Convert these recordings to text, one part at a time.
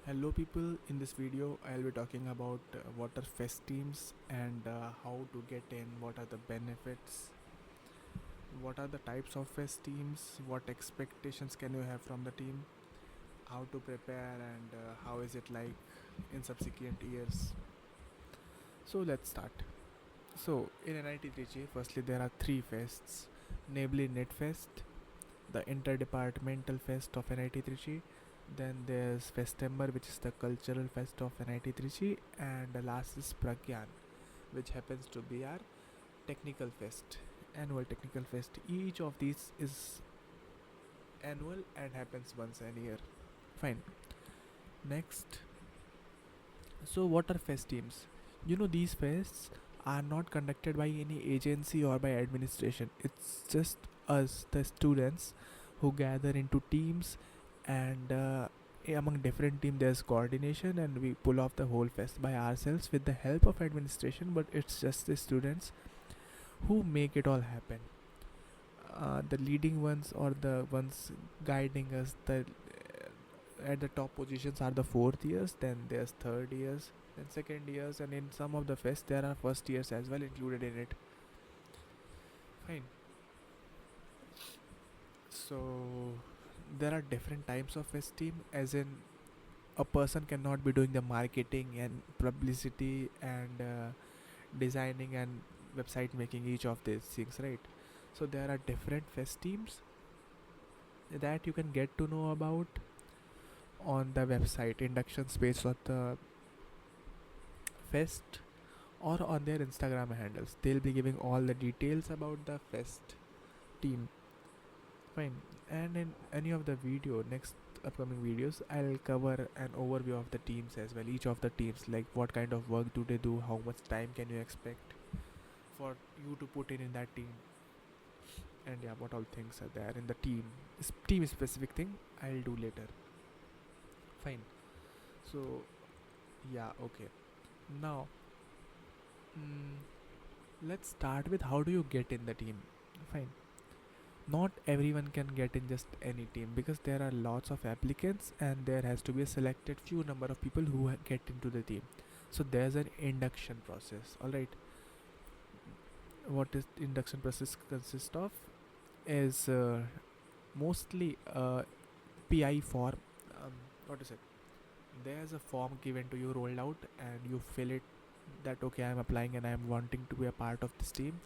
Hello people, in this video I'll be talking about what are fest teams and how to get in, what are the benefits, what are the types of fest teams, what expectations can you have from the team, how to prepare and how is it like in subsequent years. So let's start. So in NIT Trichy, firstly there are three fests, namely NetFest, the interdepartmental fest of NIT Trichy. Then there's Festember, which is the cultural fest of NIT Trichy, and the last is Pragyan, which happens to be our technical fest, annual technical fest. Each of these is annual and happens once a year. Fine. Next, so what are fest teams? These fests are not conducted by any agency or by administration. It's just us, the students, who gather into teams, and among different teams there's coordination, and we pull off the whole fest by ourselves with the help of administration. But it's just the students who make it all happen. The leading ones or the ones guiding us, the at the top positions are the fourth years, then there's third years, then second years, and in some of the fests there are first years as well included in it. Fine. So there are different types of fest team, as in a person cannot be doing the marketing and publicity and designing and website making, each of these things, right? So there are different fest teams that you can get to know about on the website induction space of the fest, or on their Instagram handles. They'll be giving all the details about the fest team. Fine. And in any of the next upcoming videos, I'll cover an overview of the teams as well. Each of the teams, like what kind of work do they do, how much time can you expect for you to put in that team, and yeah, what all things are there in the team specific thing I'll do later. Fine. So yeah, okay. Now, mm, let's start with how do you get in the team. Fine. Not everyone can get in just any team, because there are lots of applicants and there has to be a selected few number of people who get into the team. So there's an induction process. All right. What is induction process consist of is mostly PI form. What is it? There's a form given to you, rolled out, and you fill it, that okay, I'm applying and I'm wanting to be a part of this team.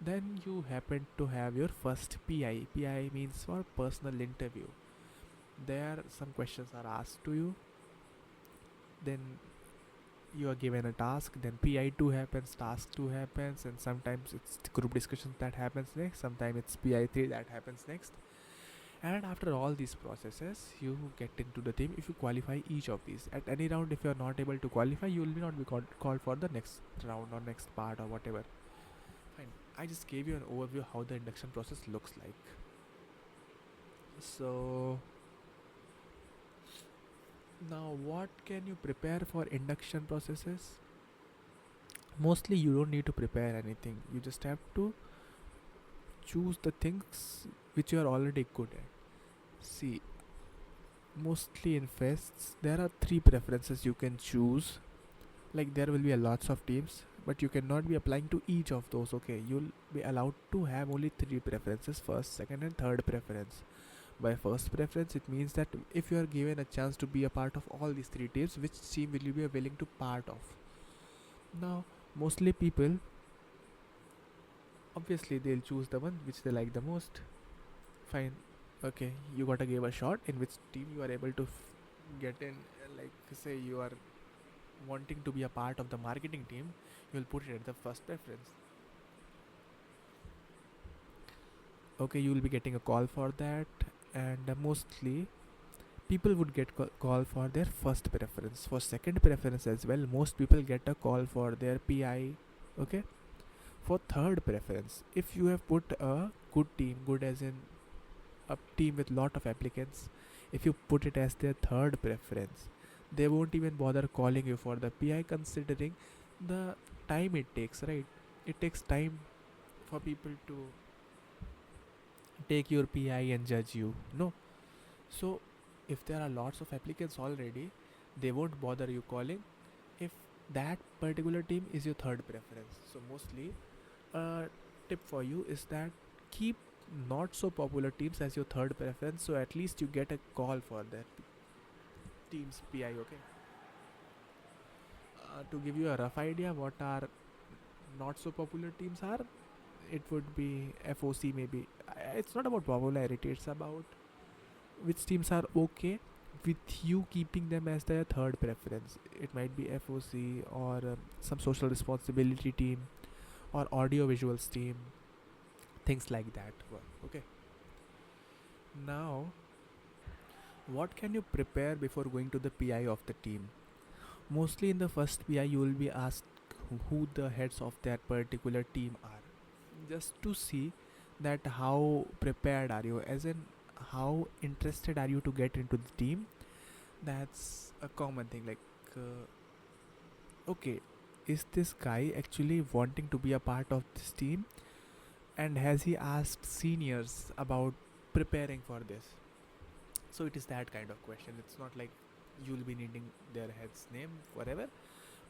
Then you happen to have your first PI. PI means for personal interview. There some questions are asked to you. Then you are given a task. Then PI2 happens, task 2 happens, and sometimes it's group discussions that happens next. Sometimes it's PI3 that happens next. And after all these processes, you get into the team if you qualify each of these. At any round, if you are not able to qualify, you will not be called for the next round or next part or whatever. Fine. I just gave you an overview how the induction process looks like. So now what can you prepare for induction processes? Mostly you don't need to prepare anything. You just have to choose the things which you are already good at. See, mostly in fests there are three preferences you can choose. Like there will be a lots of teams, but you cannot be applying to each of those. Okay, you'll be allowed to have only three preferences: first, second, and third preference. By first preference, it means that if you are given a chance to be a part of all these three teams, which team will you be willing to part of? Now, mostly people, obviously, they'll choose the one which they like the most. Fine. Okay, you gotta give a shot in which team you are able to get in. Like, say, you are wanting to be a part of the marketing team, you'll put it at the first preference. Okay, you will be getting a call for that, and mostly people would get call for their first preference. For second preference as well, most people get a call for their PI. Okay. For third preference, if you have put a good team, good as in a team with lot of applicants, if you put it as their third preference, they won't even bother calling you for the PI, considering the time it takes, right? It takes time for people to take your PI and judge you. No. So if there are lots of applicants already, They won't bother you calling if that particular team is your third preference. So mostly a tip for you is that keep not so popular teams as your third preference, so at least you get a call for that team's PI. Okay. To give you a rough idea, what are not so popular teams are, it would be FOC maybe. It's not about popularity, it's about which teams are okay with you keeping them as their third preference. It might be FOC or some social responsibility team or audio visuals team, things like that. Okay. Now, what can you prepare before going to the PI of the team? Mostly in the first PI, you will be asked who the heads of that particular team are, just to see that how prepared are you, as in how interested are you to get into the team. That's a common thing. Like, okay, is this guy actually wanting to be a part of this team? And has he asked seniors about preparing for this? So it is that kind of question. It's not like you'll be needing their head's name forever.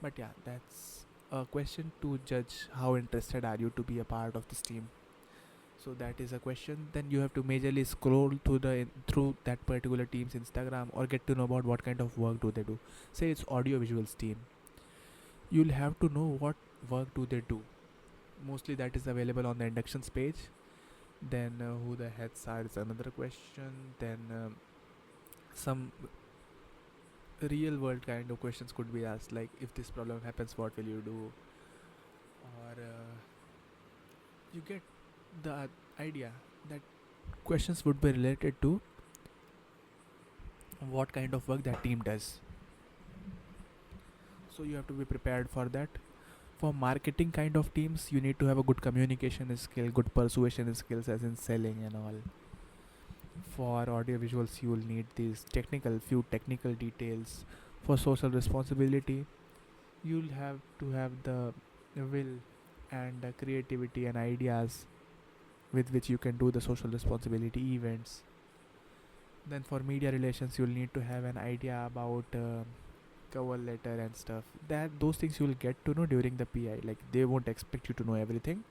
But yeah, that's a question to judge how interested are you to be a part of this team. So that is a question. Then you have to majorly scroll through that particular team's Instagram or get to know about what kind of work do they do. Say it's audio visuals team, you'll have to know what work do they do. Mostly that is available on the inductions page. Then who the heads are is another question. Then some real world kind of questions could be asked, like if this problem happens, what will you do? Or you get the idea that questions would be related to what kind of work that team does. So you have to be prepared for that. For marketing kind of teams, you need to have a good communication skill, good persuasion skills, as in selling and all. For audio visuals, you will need these few technical details. For social responsibility, you'll have to have the will and creativity and ideas with which you can do the social responsibility events. Then for media relations, you'll need to have an idea about cover letter and stuff. That those things you will get to know during the PI. Like, they won't expect you to know everything,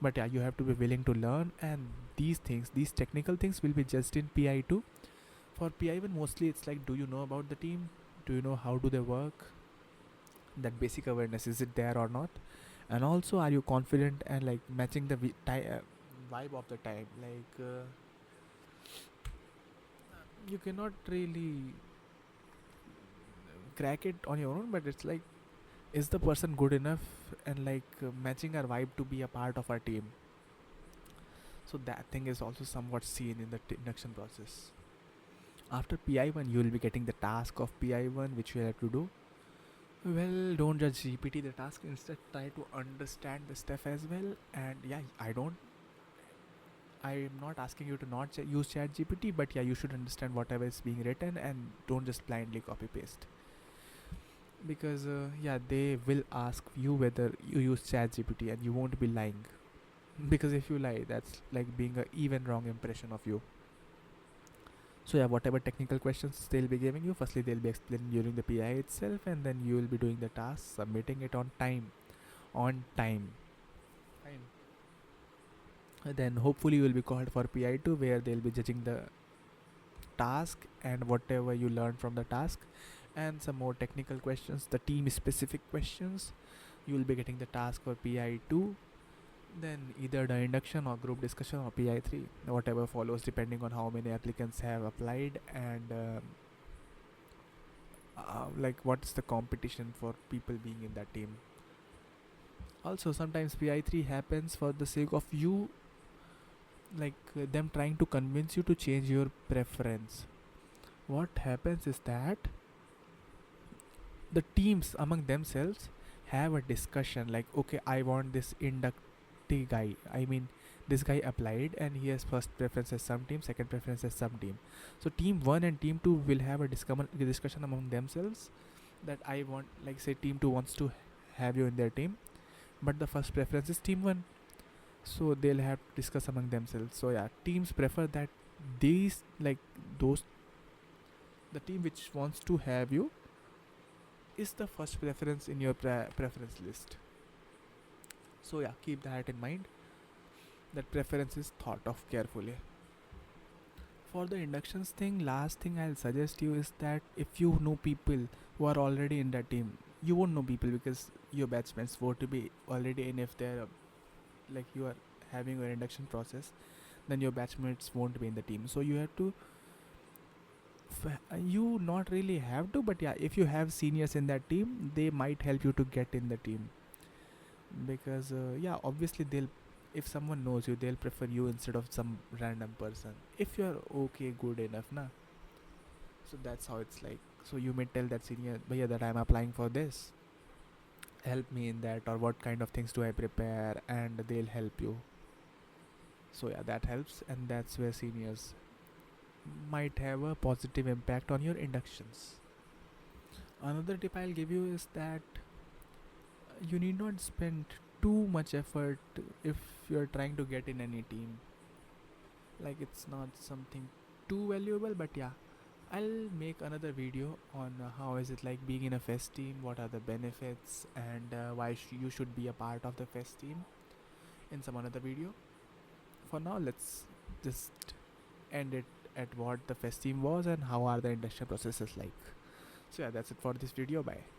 but yeah, you have to be willing to learn. And these technical things will be just in PI too. For PI one, mostly it's like, do you know about the team? Do you know how do they work? That basic awareness, is it there or not? And also, are you confident and like matching the vibe of the time? Like, you cannot really crack it on your own, but it's like, is the person good enough and like matching our vibe to be a part of our team? So that thing is also somewhat seen in the induction process. After PI1, you will be getting the task of PI1, which you have to do. Well, don't judge GPT the task. Instead, try to understand the stuff as well. And yeah, I'm not asking you to not use Chat GPT, but yeah, you should understand whatever is being written and don't just blindly copy paste. Because yeah, they will ask you whether you use Chat GPT, and you won't be lying. Because if you lie, that's like being a even wrong impression of you. So yeah, whatever technical questions they'll be giving you, firstly they'll be explaining during the PI itself, and then you will be doing the task, submitting it on time. On time. Fine. Then hopefully you will be called for PI2, where they'll be judging the task and whatever you learned from the task, and some more technical questions, the team specific questions. You will be getting the task for PI2, then either the induction or group discussion or PI3, whatever follows depending on how many applicants have applied, and like what's the competition for people being in that team. Also, sometimes PI3 happens for the sake of you, like them trying to convince you to change your preference. What happens is that the teams among themselves have a discussion, like, okay, I want this inductee guy. I mean, this guy applied and he has first preference as some team, second preference as some team. So team 1 and team 2 will have a discussion among themselves, that I want, like, say team 2 wants to have you in their team, but the first preference is team 1. So they'll have to discuss among themselves. So yeah, teams prefer that these, like, those, the team which wants to have you is the first preference in your preference list. So yeah, keep that in mind, that preference is thought of carefully. For the inductions thing, last thing I'll suggest you is that if you know people who are already in the team, you won't know people because your batchmates were to be already in. If they're like you are having your induction process, then your batchmates won't be in the team. So you have to you not really have to, but yeah, if you have seniors in that team, they might help you to get in the team. Because yeah, obviously they'll, if someone knows you, they'll prefer you instead of some random person if you're okay, good enough na. So that's how it's like. So you may tell that senior, bhaiya, that I'm applying for this, help me in that, or what kind of things do I prepare, and they'll help you. So yeah, that helps, and that's where seniors might have a positive impact on your inductions. Another tip I'll give you is that you need not spend too much effort if you're trying to get in any team. Like, it's not something too valuable, but yeah, I'll make another video on how is it like being in a fest team, what are the benefits, and why you should be a part of the fest team in some another video. For now, let's just end it at what the fest team was and how are the induction processes like. So yeah, that's it for this video. Bye.